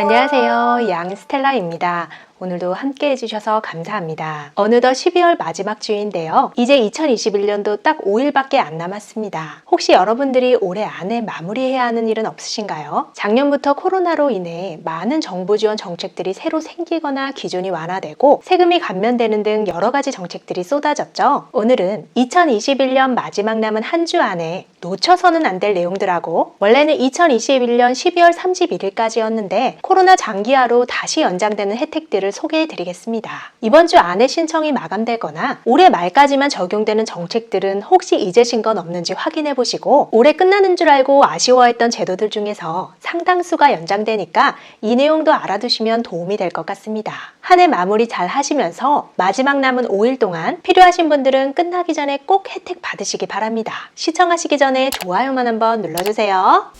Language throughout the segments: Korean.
안녕하세요. 양스텔라입니다. 오늘도 함께 해주셔서 감사합니다. 어느덧 12월 마지막 주인데요. 이제 2021년도 딱 5일밖에 안 남았습니다. 혹시 여러분들이 올해 안에 마무리해야 하는 일은 없으신가요? 작년부터 코로나로 인해 많은 정부 지원 정책들이 새로 생기거나 기준이 완화되고 세금이 감면되는 등 여러 가지 정책들이 쏟아졌죠. 오늘은 2021년 마지막 남은 한 주 안에 놓쳐서는 안 될 내용들하고 원래는 2021년 12월 31일까지였는데 코로나 장기화로 다시 연장되는 혜택들을 소개해드리겠습니다. 이번 주 안에 신청이 마감되거나 올해 말까지만 적용되는 정책들은 혹시 잊으신 건 없는지 확인해보시고 올해 끝나는 줄 알고 아쉬워했던 제도들 중에서 상당수가 연장되니까 이 내용도 알아두시면 도움이 될 것 같습니다. 한 해 마무리 잘 하시면서 마지막 남은 5일 동안 필요하신 분들은 끝나기 전에 꼭 혜택 받으시기 바랍니다. 시청하시기 전에 좋아요만 한번 눌러주세요.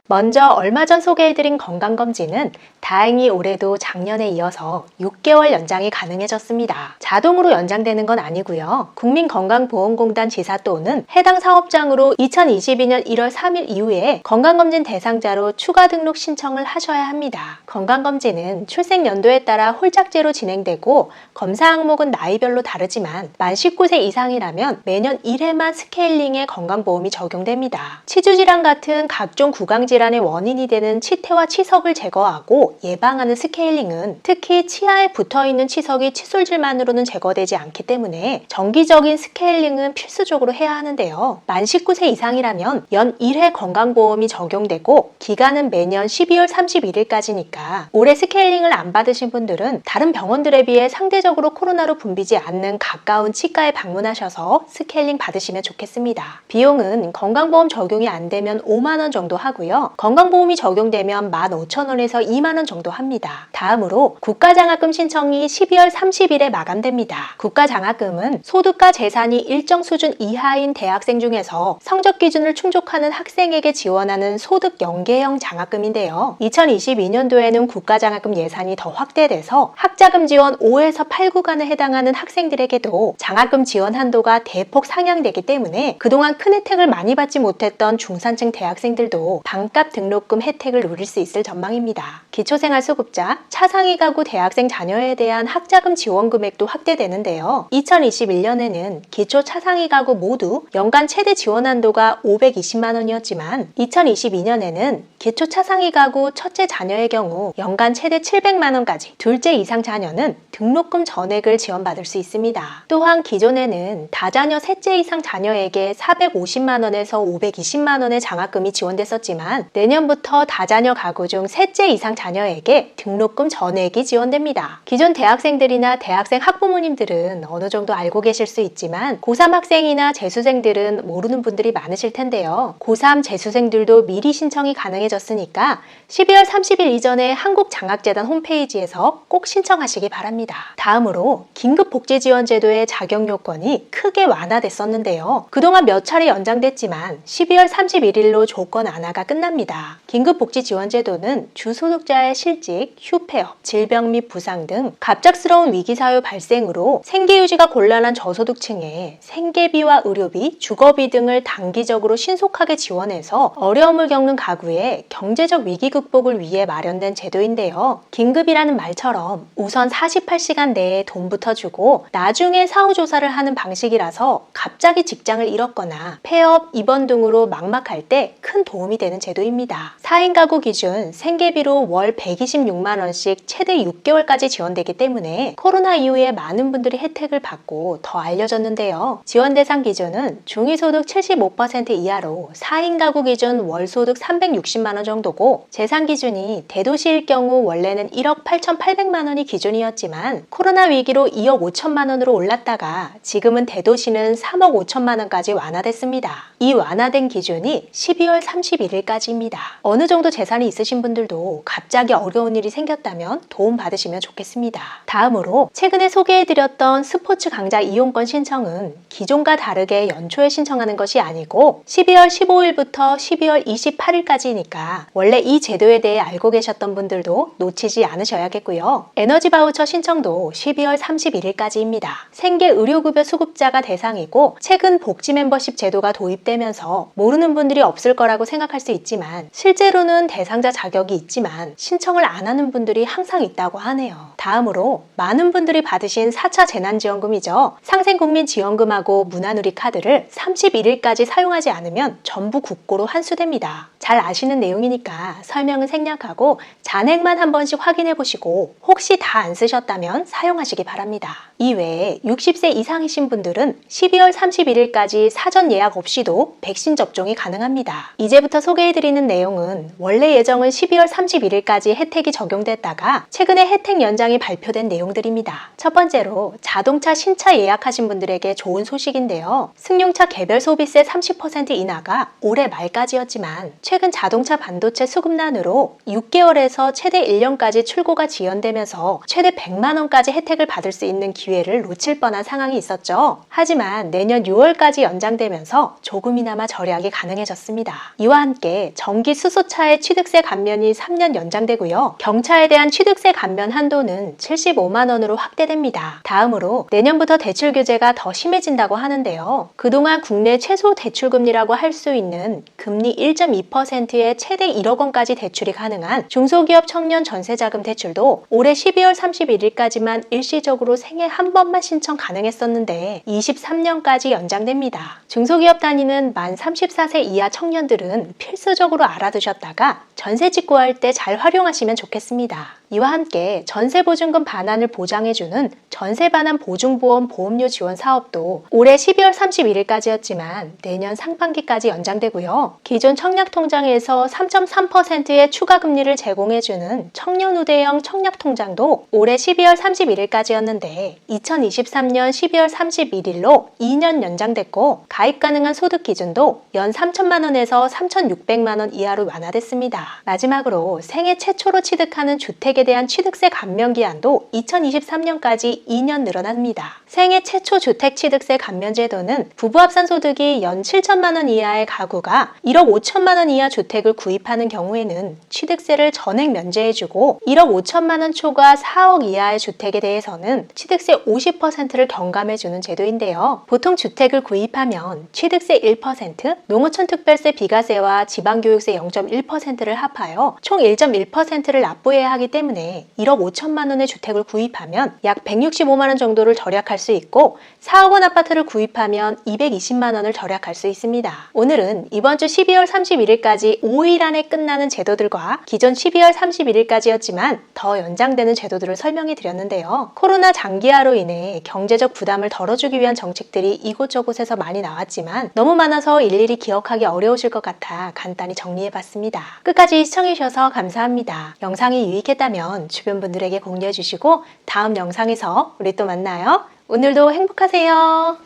먼저 얼마 전 소개해드린 건강검진은 다행히 올해도 작년에 이어서 6개월 연장이 가능해졌습니다. 자동으로 연장되는 건 아니고요. 국민건강보험공단 지사또는 해당 사업장으로 2022년 1월 3일 이후에 건강검진 대상자로 추가 등록 신청을 하셔야 합니다. 건강검진은 출생연도에 따라 홀짝제로 진행되고 검사 항목은 나이별로 다르지만 만 19세 이상이라면 매년 1회만 스케일링의 건강보험이 적용됩니다. 치주질환 같은 각종 구강질환의 원인이 되는 치태와 치석을 제거하고 예방하는 스케일링은 특히 치아에 붙어있는 치석이 칫솔질만으로는 제거되지 않기 때문에 정기적인 스케일링은 필수적으로 해야 하는데요. 만 19세 이상이라면 연 1회 건강보험이 적용되고 기간은 매년 12월 31일까지니까 올해 스케일링을 안 받으신 분들은 다른 병원들에 비해 상대적으로 코로나로 붐비지 않는 가까운 치과에 방문하셔서 스케일링 받으시면 좋겠습니다. 비용은 건강보험 적용이 안 되면 5만 원 정도 하고요. 건강보험이 적용되면 15,000원에서 2만 원 정도 합니다. 다음으로 국가장학금 신청이 12월 30일에 마감됩니다. 국가장학금은 소득과 재산이 일정 수준 이하인 대학생 중에서 성적 기준을 충족하는 학생에게 지원하는 소득 연계형 장학금인데요. 2022년도에는 국가장학금 예산이 더 확대돼서 학자금 지원 5에서 8구간에 해당하는 학생들에게도 장학금 지원 한도가 대폭 상향되기 때문에 그동안 큰 혜택을 많이 받지 못했던 중산층 대학생들도 반값 등록금 혜택을 누릴 수 있을 전망입니다. 기초생활수급자, 차상위 가구 대학생 자녀에 대한 학자금 지원 금액도 확대되는데요. 2021년에는 기초 차상위 가구 모두 연간 최대 지원 한도가 520만 원이었지만 2022년에는 기초 차상위 가구 첫째 자녀의 경우 연간 최대 700만 원까지, 둘째 이상 자녀는 등록금 전액을 지원받을 수 있습니다. 또한 기존에는 다자녀 셋째 이상 자녀에게 450만 원에서 520만 원의 장학금이 지원됐었지만 내년부터 다자녀 가구 중 셋째 이상 자녀에게 등록금 전액이 지원됩니다. 기존 대학생들이나 대학생 학부모님들은 어느 정도 알고 계실 수 있지만 고3 학생이나 재수생들은 모르는 분들이 많으실 텐데요. 고3 재수생들도 미리 신청이 가능해졌으니까 12월 30일 이전에 한국장학재단 홈페이지에서 꼭 신청하시기 바랍니다. 다음으로 긴급복지지원제도의 자격 요건이 크게 완화됐었는데요. 그동안 몇 차례 연장됐지만 12월 31일로 조건 완화가 끝납니다. 긴급복지지원제도는 주소득자의 실직, 휴폐업, 질병 및 부상 등 갑작스러운 위기사유 발생으로 생계유지가 곤란한 저소득층에 생계비와 의료비, 주거비 등을 단기적으로 신속하게 지원해서 어려움을 겪는 가구의 경제적 위기 극복을 위해 마련된 제도인데요. 긴급이라는 말처럼 우선 48시간 내에 돈부터 주고 나중에 사후조사를 하는 방식이라서 갑자기 직장을 잃었거나 폐업, 입원 등으로 막막할 때 큰 도움이 되는 제도입니다. 4인 가구 기준 생계비로 월 126만 원씩 최대 6개월까지 지원되기 때문에 코로나 이후에 많은 분들이 혜택을 받고 더 알려졌는데요. 지원 대상 기준은 중위소득 75% 이하로 4인 가구 기준 월소득 360만 원 정도고 재산 기준이 대도시일 경우 원래는 1억 8,800만 원이 기준이었지만 코로나 위기로 2억 5천만 원으로 올랐다가 지금은 대도시는 3억 5천만 원까지 완화됐습니다. 이 완화된 기준이 12월 31일까지입니다. 어느 정도 재산이 있으신 분들도 갑자기 적용하기 어려운 일이 생겼다면 도움 받으시면 좋겠습니다. 다음으로 최근에 소개해드렸던 스포츠 강좌 이용권 신청은 기존과 다르게 연초에 신청하는 것이 아니고 12월 15일부터 12월 28일까지니까 원래 이 제도에 대해 알고 계셨던 분들도 놓치지 않으셔야겠고요. 에너지 바우처 신청도 12월 31일까지입니다. 생계 의료급여 수급자가 대상이고 최근 복지 멤버십 제도가 도입되면서 모르는 분들이 없을 거라고 생각할 수 있지만 실제로는 대상자 자격이 있지만 신청을 안 하는 분들이 항상 있다고 하네요. 다음으로 많은 분들이 받으신 4차 재난지원금이죠. 상생국민지원금하고 문화누리 카드를 31일까지 사용하지 않으면 전부 국고로 환수됩니다. 잘 아시는 내용이니까 설명은 생략하고 잔액만 한 번씩 확인해 보시고 혹시 다 안 쓰셨다면 사용하시기 바랍니다. 이외에 60세 이상이신 분들은 12월 31일까지 사전 예약 없이도 백신 접종이 가능합니다. 이제부터 소개해드리는 내용은 원래 예정은 12월 31일까지 혜택이 적용됐다가 최근에 혜택 연장이 발표된 내용들입니다. 첫 번째로 자동차 신차 예약하신 분들에게 좋은 소식인데요. 승용차 개별 소비세 30% 인하가 올해 말까지였지만 최근 자동차 반도체 수급난으로 6개월에서 최대 1년까지 출고가 지연되면서 최대 100만 원까지 혜택을 받을 수 있는 기회를 놓칠 뻔한 상황이 있었죠. 하지만 내년 6월까지 연장되면서 조금이나마 절약이 가능해졌습니다. 이와 함께 전기 수소차의 취득세 감면이 3년 연장되고요. 경차에 대한 취득세 감면 한도는 75만 원으로 확대됩니다. 다음으로 내년부터 대출 규제가 더 심해진다고 하는데요. 그동안 국내 최소 대출금리라고 할 수 있는 금리 1.2%의 최대 1억 원까지 대출이 가능한 중소기업 청년 전세자금 대출도 올해 12월 31일까지만 일시적으로 생애 한 번만 신청 가능했었는데 23년까지 연장됩니다. 중소기업 단위는 만 34세 이하 청년들은 필수적으로 알아두셨다가 전세 직구할 때 잘 활용하시면 좋겠습니다. 이와 함께 전세보증금 반환을 보장해주는 전세반환 보증보험 보험료 지원 사업도 올해 12월 31일까지였지만 내년 상반기까지 연장되고요. 기존 청약통장에서 3.3%의 추가 금리를 제공해주는 청년우대형 청약통장도 올해 12월 31일까지였는데 2023년 12월 31일로 2년 연장됐고 가입 가능한 소득 기준도 연 3천만 원에서 3,600만 원 이하로 완화됐습니다. 마지막으로 생애 최초로 취득하는 주택에 대한 취득세 감면 기한도 2023년까지 2년 늘어납니다. 생애 최초 주택 취득세 감면 제도는 부부 합산 소득이 연 7천만 원 이하의 가구가 1억 5천만 원 이하 주택을 구입하는 경우에는 취득세를 전액 면제해주고 1억 5천만 원 초과 4억 이하의 주택에 대해서는 취득세 50%를 경감해주는 제도인데요. 보통 주택을 구입하면 취득세 1%, 농어촌 특별세 비과세와 지방교육세 0.1%를 합하여 총 1.1%를 납부해야 하기 때문에 1억 5천만 원의 주택을 구입하면 약 165만 원 정도를 절약할 수 있고 4억 원 아파트를 구입하면 220만 원을 절약할 수 있습니다. 오늘은 이번 주 12월 31일까지 5일 안에 끝나는 제도들과 기존 12월 31일까지였지만 더 연장되는 제도들을 설명해 드렸는데요. 코로나 장기화로 인해 경제적 부담을 덜어주기 위한 정책들이 이곳저곳에서 많이 나왔지만 너무 많아서 일일이 기억하기 어려우실 것 같아 간단히 정리해 봤습니다. 끝까지 시청해 주셔서 감사합니다. 영상이 유익했다면 주변 분들에게 공유해 주시고 다음 영상에서 우리 또 만나요. 오늘도 행복하세요.